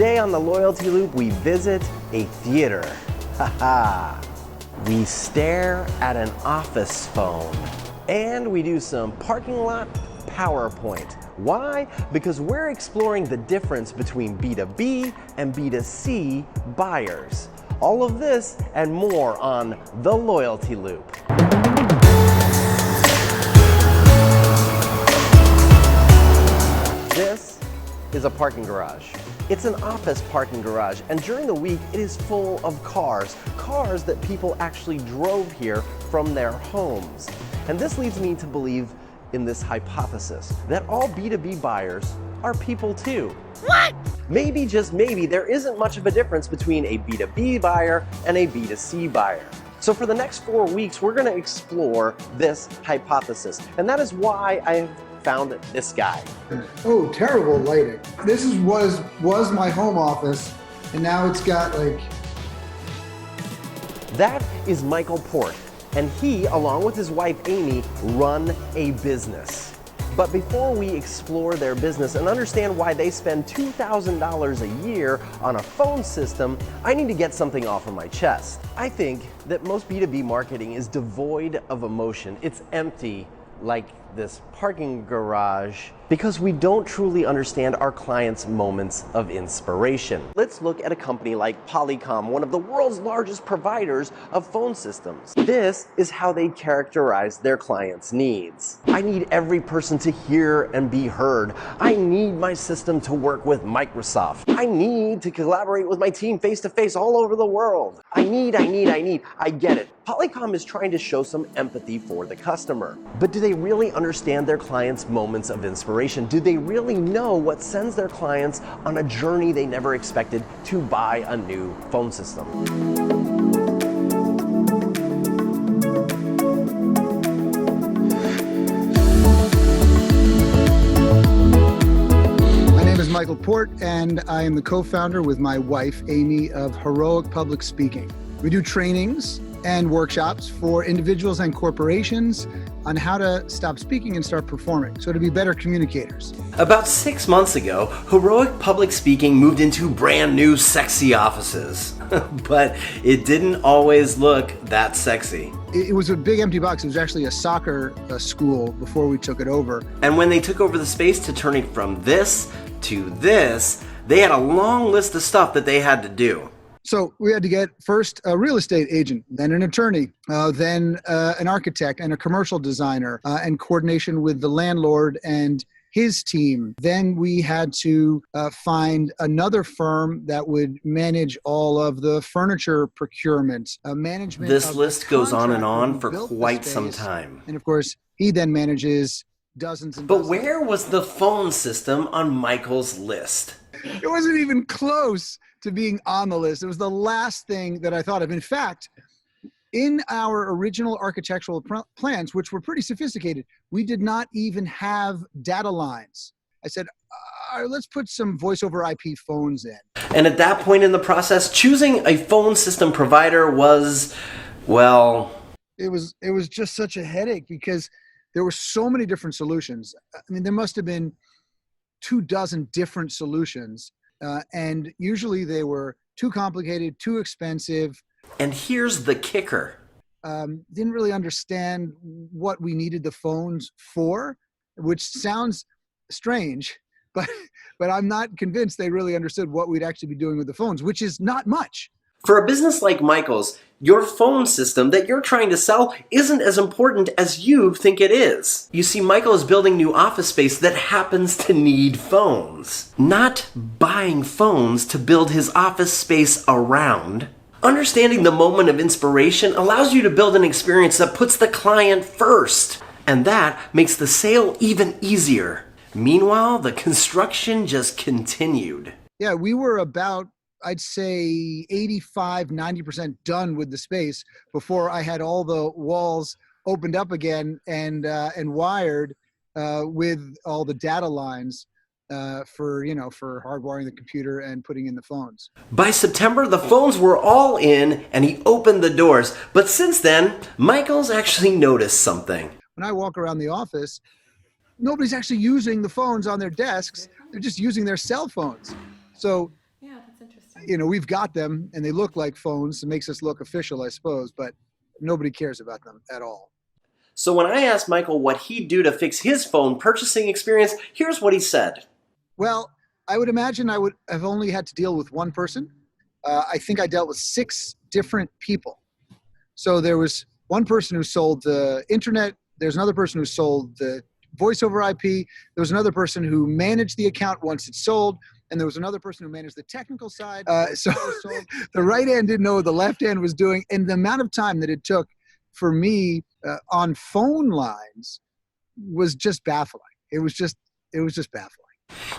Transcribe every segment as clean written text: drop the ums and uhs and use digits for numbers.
Today on the Loyalty Loop, we visit a theater. Haha. We stare at an office phone. And we do some parking lot PowerPoint. Why? Because we're exploring the difference between B2B and B2C buyers. All of this and more on the Loyalty Loop. This is a parking garage. It's an office parking garage, and during the week it is full of cars that people actually drove here from their homes. And this leads me to believe in this hypothesis that all B2B buyers are people too. What? Maybe, just maybe, there isn't much of a difference between a B2B buyer and a B2C buyer. So for the next 4 weeks, we're going to explore this hypothesis, and that is why I have found this guy. Oh, terrible lighting. This was my home office, and now it's got like... That is Michael Port, and he, along with his wife Amy, run a business. But before we explore their business and understand why they spend $2,000 a year on a phone system, I need to get something off of my chest. I think that most B2B marketing is devoid of emotion. It's empty, like this parking garage, because we don't truly understand our clients' moments of inspiration. Let's look at a company like Polycom, one of the world's largest providers of phone systems. This is how they characterize their clients' needs. I need every person to hear and be heard. I need my system to work with Microsoft. I need to collaborate with my team face-to-face all over the world. I need. I get it. Polycom is trying to show some empathy for the customer. But do they really understand their clients' moments of inspiration? Do they really know what sends their clients on a journey they never expected to buy a new phone system? My name is Michael Port, and I am the co-founder with my wife, Amy, of Heroic Public Speaking. We do trainings and workshops for individuals and corporations on how to stop speaking and start performing, so to be better communicators. About 6 months ago, Heroic Public Speaking moved into brand new sexy offices. But it didn't always look that sexy. It was a big empty box. It was actually a soccer school before we took it over. And when they took over the space to turn it from this to this, they had a long list of stuff that they had to do. So we had to get first a real estate agent, then an attorney, then an architect and a commercial designer, and coordination with the landlord and his team. Then we had to find another firm that would manage all of the furniture procurement, management. This list goes on and on for quite some time. And of course, he then manages dozens and But dozens. where was the phone system on Michael's list? It wasn't even close to being on the list. It was the last thing that I thought of. In fact, in our original architectural plans, which were pretty sophisticated, we did not even have data lines. I said, let's put some voice over IP phones in. And at that point in the process, choosing a phone system provider was, well... It was just such a headache because there were so many different solutions. I mean, there must have been 24 different solutions. And usually they were too complicated, too expensive. And here's the kicker. Didn't really understand what we needed the phones for, which sounds strange, but I'm not convinced they really understood what we'd actually be doing with the phones, which is not much. For a business like Michael's, your phone system that you're trying to sell isn't as important as you think it is. You see, Michael is building new office space that happens to need phones, not buying phones to build his office space around. Understanding the moment of inspiration allows you to build an experience that puts the client first, and that makes the sale even easier. Meanwhile, the construction just continued. Yeah, we were about, I'd say 85, 90% done with the space before I had all the walls opened up again and wired with all the data lines for hardwiring the computer and putting in the phones. By September, the phones were all in and he opened the doors. But since then, Michael's actually noticed something. When I walk around the office, nobody's actually using the phones on their desks. They're just using their cell phones. So we've got them and they look like phones. It makes us look official, I suppose, but nobody cares about them at all. So when I asked Michael what he'd do to fix his phone purchasing experience, here's what he said. Well, I would imagine I would have only had to deal with one person. I think I dealt with 6 different people. So there was one person who sold the internet. There's another person who sold the voice over IP. There was another person who managed the account once it's sold. And there was another person who managed the technical side. So the right hand didn't know what the left hand was doing. And the amount of time that it took for me on phone lines was just baffling. It was just baffling.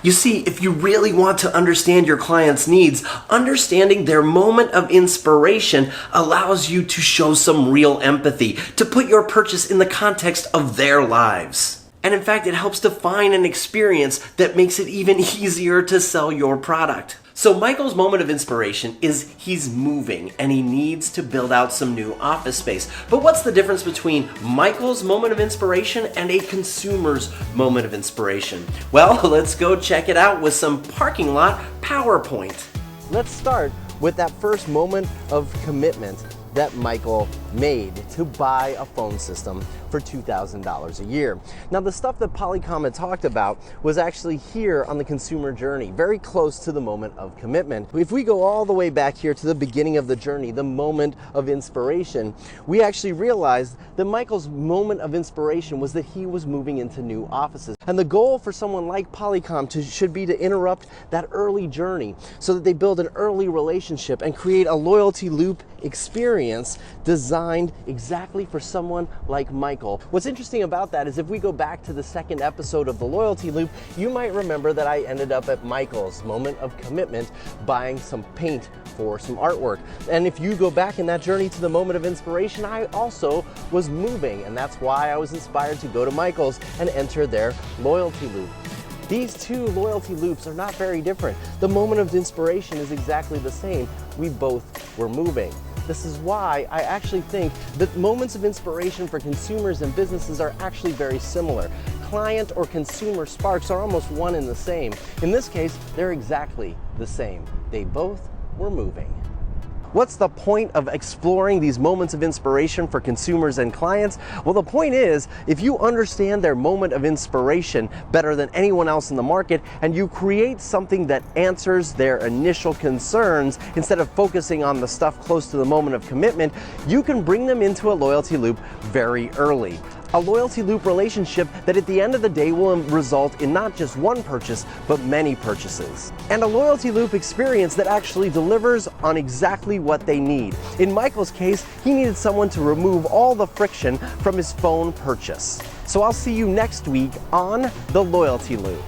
You see, if you really want to understand your client's needs, understanding their moment of inspiration allows you to show some real empathy, to put your purchase in the context of their lives. And in fact, it helps define an experience that makes it even easier to sell your product. So Michael's moment of inspiration is he's moving and he needs to build out some new office space. But what's the difference between Michael's moment of inspiration and a consumer's moment of inspiration? Well, let's go check it out with some parking lot PowerPoint. Let's start with that first moment of commitment that Michael made to buy a phone system for $2,000 a year. Now, the stuff that Polycom had talked about was actually here on the consumer journey, very close to the moment of commitment. If we go all the way back here to the beginning of the journey, the moment of inspiration, we actually realized that Michael's moment of inspiration was that he was moving into new offices. And the goal for someone like Polycom should be to interrupt that early journey so that they build an early relationship and create a loyalty loop experience designed exactly for someone like Michael. What's interesting about that is if we go back to the second episode of the loyalty loop, you might remember that I ended up at Michael's moment of commitment buying some paint for some artwork. And if you go back in that journey to the moment of inspiration, I also was moving, and that's why I was inspired to go to Michael's and enter their loyalty loop. These two loyalty loops are not very different. The moment of inspiration is exactly the same. We both were moving. This is why I actually think that moments of inspiration for consumers and businesses are actually very similar. Client or consumer sparks are almost one and the same. In this case, they're exactly the same. They both were moving. What's the point of exploring these moments of inspiration for consumers and clients? Well, the point is, if you understand their moment of inspiration better than anyone else in the market, and you create something that answers their initial concerns instead of focusing on the stuff close to the moment of commitment, you can bring them into a loyalty loop very early. A loyalty loop relationship that at the end of the day will result in not just one purchase, but many purchases. And a loyalty loop experience that actually delivers on exactly what they need. In Michael's case, he needed someone to remove all the friction from his phone purchase. So I'll see you next week on the Loyalty Loop.